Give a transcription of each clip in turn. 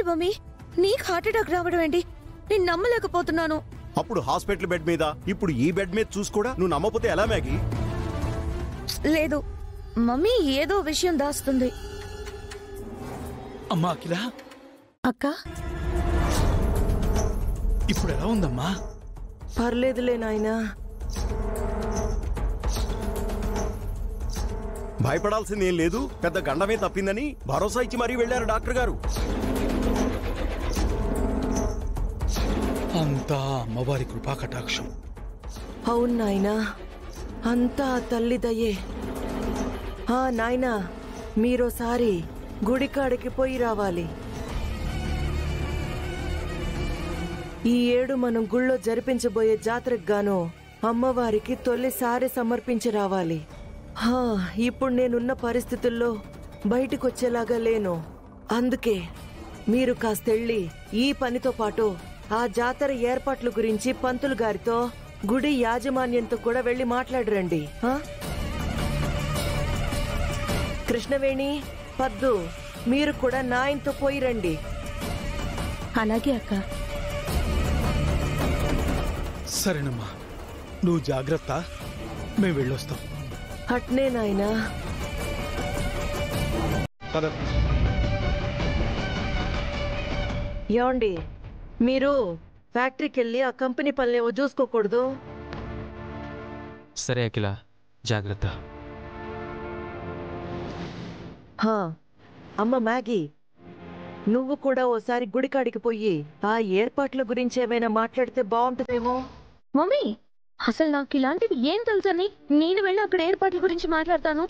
ఏంటి మమ్మీ, నీకు heart attack రావడం ఏంటి? నేను నమ్మలేకపోతున్నాను. అప్పుడు హాస్పిటల్ బెడ్ మీద, ఇప్పుడు ఈ బెడ్ మీద చూసుకోడా నువ్వు నమ్మపోతే ఎలా మ్యాగీ? లేదు, మమ్మీ ఏదో విషయం దాస్తుంది. అమ్మా అఖిల, అక్క ఇప్పుడు ఎలా ఉందమ్మా? పర్లేదులే నాయనా. భయపడాల్సింది ఏం లేదు, పెద్ద గండమే తప్పిందని భరోసా ఇచ్చి మరీ వెళ్లారు డాక్టర్ గారు. అంతా అమ్మవారి కృపా కటాక్షం. అవును నాయనా, అంతా తల్లి దయే. నాయనా, మీరోసారి గుడికాడికి పోయి రావాలి. ఈ ఏడు మనం గుళ్ళో జరిపించబోయే జాతరకు గాను అమ్మవారికి తొలిసారి సమర్పించి రావాలి. ఇప్పుడు నేనున్న పరిస్థితుల్లో బయటికొచ్చేలాగా లేను. అందుకే మీరు కాస్తెళ్ళి ఈ పనితో పాటు ఆ జాతర ఏర్పాట్ల గురించి పంతులు గారితో, గుడి యాజమాన్యంతో కూడా వెళ్లి మాట్లాడరండి. కృష్ణవేణి, పద్దు, మీరు కూడా నాయనతో పోయి రండి. అలాగే అక్క. సరేనమ్మా, నువ్వు జాగ్రత్త, మేము వెళ్ళొస్తాం. అట్నే నాయనా. ఏమండి, మీరు ఫ్యాక్టరీకి వెళ్ళి ఆ కంపెనీ పనులేవో చూసుకోకూడదు? సరే అఖిల, జాగ్రత్త. అమ్మ మ్యాగీ, నువ్వు కూడా ఓసారి గుడికాడికి పోయి ఆ ఏర్పాట్ల గురించి ఏమైనా మాట్లాడితే బాగుంటుందేమో. మమ్మీ, అసలు నాకు ఇలాంటివి ఏం తెలుసని నేను వెళ్ళి అక్కడ ఏర్పాట్ల గురించి మాట్లాడతాను.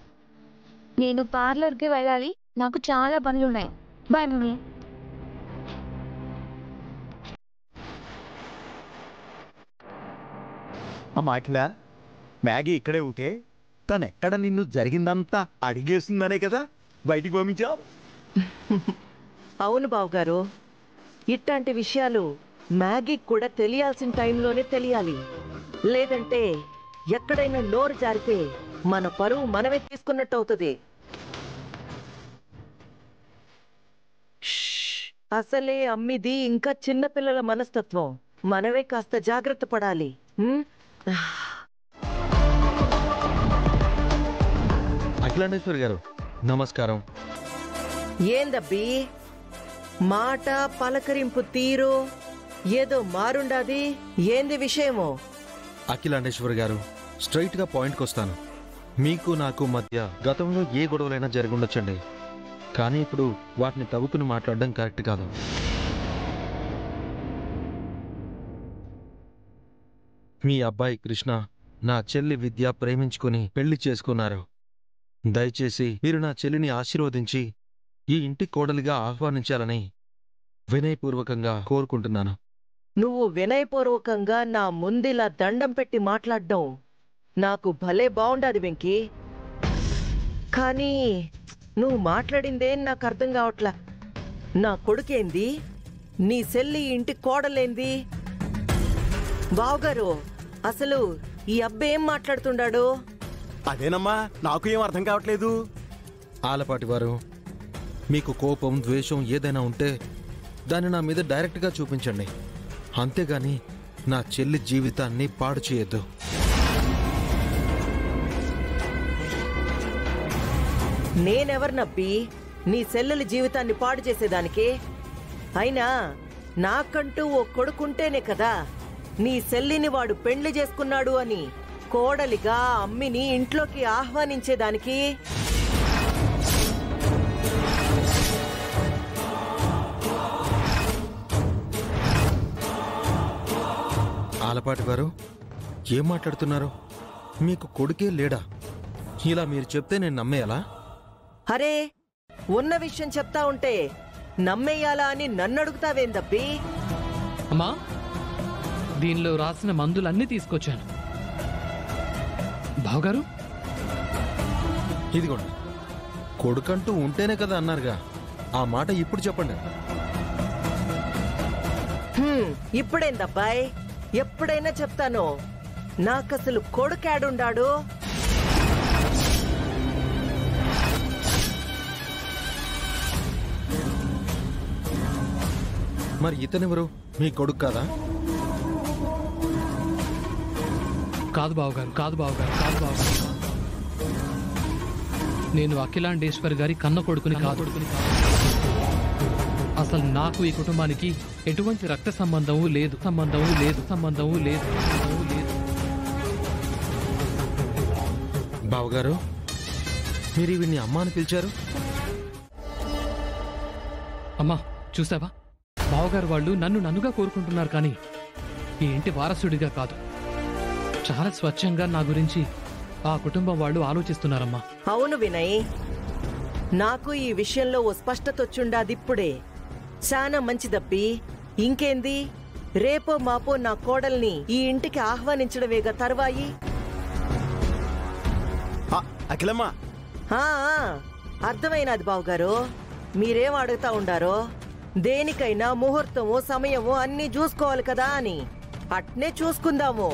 నేను పార్లర్కి వెళ్ళాలి, నాకు చాలా పనులున్నాయి. Bye mummy. అమ్మా అఖిల, మ్యాగీ ఇక్కడే ఉంటే తనెక్కడ నిన్ను జరిగిందంతా అడిగేస్తుందనే కదా బయటికి పంపించావు. అవును బావగారు, ఇట్లాంటి విషయాలు మ్యాగీకి కూడా తెలియాల్సిన టైంలోనే తెలియాలి. లేదంటే ఎక్కడైనా నోరు జారితే మన పరువు మనమే తీసుకున్నట్టు అవుతుంది. అసలే అమ్మిది ఇంకా చిన్నపిల్లల మనస్తత్వం. మనమే కాస్త జాగ్రత్త పడాలి. అఖిలాండేశ్వరి గారు నమస్కారం. ఏందబ్బి మాట పలకరింపు తీరు ఏదో మారుండాది, ఏంది విషయమో? అఖిలాండేశ్వరి గారు, స్ట్రైట్ గా పాయింట్కి వస్తాను. మీకు నాకు మధ్య గతంలో ఏ గొడవలైనా జరుగుండొచ్చండి, కానీ ఇప్పుడు వాటిని తవ్వుకుని మాట్లాడడం కరెక్ట్ కాదు. మీ అబ్బాయి కృష్ణ నా చెల్లి విద్య ప్రేమించుకుని పెళ్లి చేసుకున్నారు. దయచేసి మీరు నా చెల్లిని ఆశీర్వదించి ఈ ఇంటి కోడలిగా ఆహ్వానించాలని వినయపూర్వకంగా కోరుకుంటున్నాను. నువ్వు వినయపూర్వకంగా నా ముందిలా దండం పెట్టి మాట్లాడడం నాకు భలే బాగుండదు వెంకీ. కానీ నువ్వు మాట్లాడిందేం నాకు అర్థం కావట్లా. నా కొడుకేంది, నీ సెల్లి ఇంటి కోడలేంది? బావగారు, అసలు ఈ అబ్బాయి ఏం మాట్లాడుతుండాడు? అదేనమ్మా, నాకు ఏం అర్థం కావట్లేదు. ఆలపాటి వారు, మీకు కోపం ద్వేషం ఏదైనా ఉంటే దాన్ని నా మీద డైరెక్ట్గా చూపించండి, అంతేగాని నా చెల్లి జీవితాన్ని పాడు చేయొద్దు. నేనెవర్నబ్బి నీ సెల్లెలి జీవితాన్ని పాడు చేసేదానికి? అయినా నాకంటూ ఓ కొడుకుంటేనే కదా నీ సెల్లిని వాడు పెండ్లి చేసుకున్నాడు అని కోడలిగా అమ్మిని ఇంట్లోకి ఆహ్వానించేదానికి. ఆలపాటి వారు, ఏం మాట్లాడుతున్నారు? మీకు కొడుకే లేడా? ఇలా మీరు చెప్తే నేను నమ్మేయాలా? అరే, ఉన్న విషయం చెప్తా ఉంటే నమ్మేయాలా అని నన్నడుగుతావేందబ్బి? అమ్మా, దీనిలో రాసిన మందులన్నీ తీసుకొచ్చాను. బావగారు, ఇదిగోండి. కొడుకంటూ ఉంటేనే కదా అన్నారుగా, ఆ మాట ఇప్పుడు చెప్పండి. ఇప్పుడేందబ్బాయ్, ఎప్పుడైనా చెప్తాను. నాకసలు కొడుకాడుండాడు? మరి ఇతనెవరు? మీ కొడుకు కాదా? కాదు బావగారు, కాదు బావగారు, కాదు బావగారు. నేను అఖిలాండేశ్వర్ గారి కన్న కొడుకుని కాదు. అసలు నాకు ఈ కుటుంబానికి ఎటువంటి రక్త సంబంధము లేదు. బావగారు, మీరు వీడిని అమ్మ అని పిలిచారు? అమ్మా చూసావా, బావగారు వాళ్ళు నన్నుగా కోరుకుంటున్నారు, కానీ ఈ ఇంటి వారసుడిగా కాదు. చాలా స్వచ్ఛంగా నా గురించి ఆ కుటుంబం వాళ్ళు ఆలోచిస్తున్నారమ్మా. అవును వినయ్, నాకు ఈ విషయంలో ఓ స్పష్టత వచ్చుండాదిప్పుడే. చాలా మంచిదప్పి. ఇంకేంది, రేపో మాపో నా కోడల్ని ఈ ఇంటికి ఆహ్వానించడమేగా తర్వాయి. అఖిలమ్మ, అర్థమైనది బావుగారు. మీరేం అడుగుతా ఉండారో, దేనికైనా ముహూర్తము సమయము అన్నీ చూసుకోవాలి కదా అని. అట్నే చూసుకుందాము.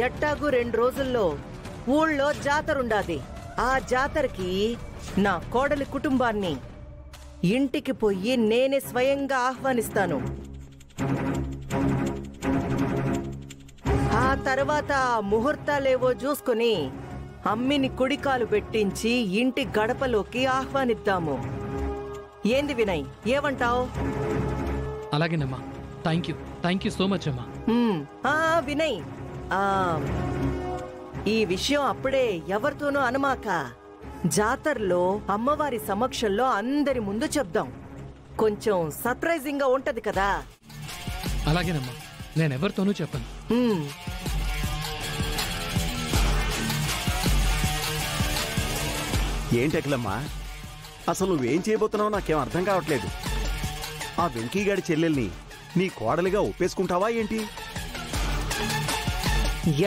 ఎట్టాగు 2 రోజుల్లో ఊళ్ళో జాతరుండాది. ఆ జాతరకి నా కోడలి కుటుంబాన్ని ఇంటికి పోయి నేనే స్వయంగా ఆహ్వానిస్తాను. ఆ తర్వాత ముహూర్తాలేవో చూసుకుని అమ్మిని కుడికాలు పెట్టించి ఇంటి గడపలోకి ఆహ్వానిద్దాము. ఏంది వినయ్, ఏమంటావు? అలాగేనమ్మా. థ్యాంక్ యూ సో మచ్ అమ్మా. వినయ్, ఈ విషయం అప్పుడే ఎవరితోనూ అనమాక. జాతరలో అమ్మవారి సమక్షంలో అందరి ముందు చెప్దాం. కొంచెం సర్ప్రైజింగ్ గా ఉంటది కదా. అలాగేనమ్మా, నేనెవరితోనూ చెప్పను. ఏంటి అఖిలమ్మా, అసలు నువ్వేం చేయబోతున్నావో నాకేం అర్థం కావట్లేదు. ఆ వెంకీగాడి చెల్లెల్ని నీ కోడలిగా ఒప్పేసుకుంటావా ఏంటి?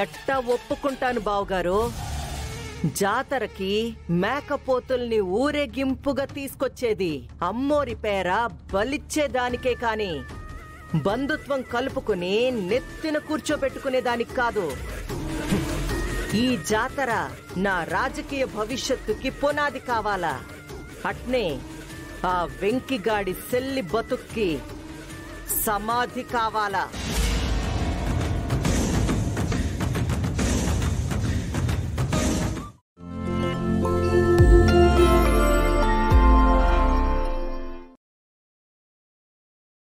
ఎట్టా ఒప్పుకుంటాను బావుగారు. జాతరకి మేకపోతుల్ని ఊరేగింపుగా తీసుకొచ్చేది అమ్మోరి పేర బలిచ్చేదానికే కాని బంధుత్వం కలుపుకుని నెత్తిన కూర్చోబెట్టుకునేదానికి కాదు. ఈ జాతర నా రాజకీయ భవిష్యత్తుకి పునాది కావాలా. అట్నే ఆ వెంకిగాడి సెల్లి బతుక్కి సమాధి కావాలా.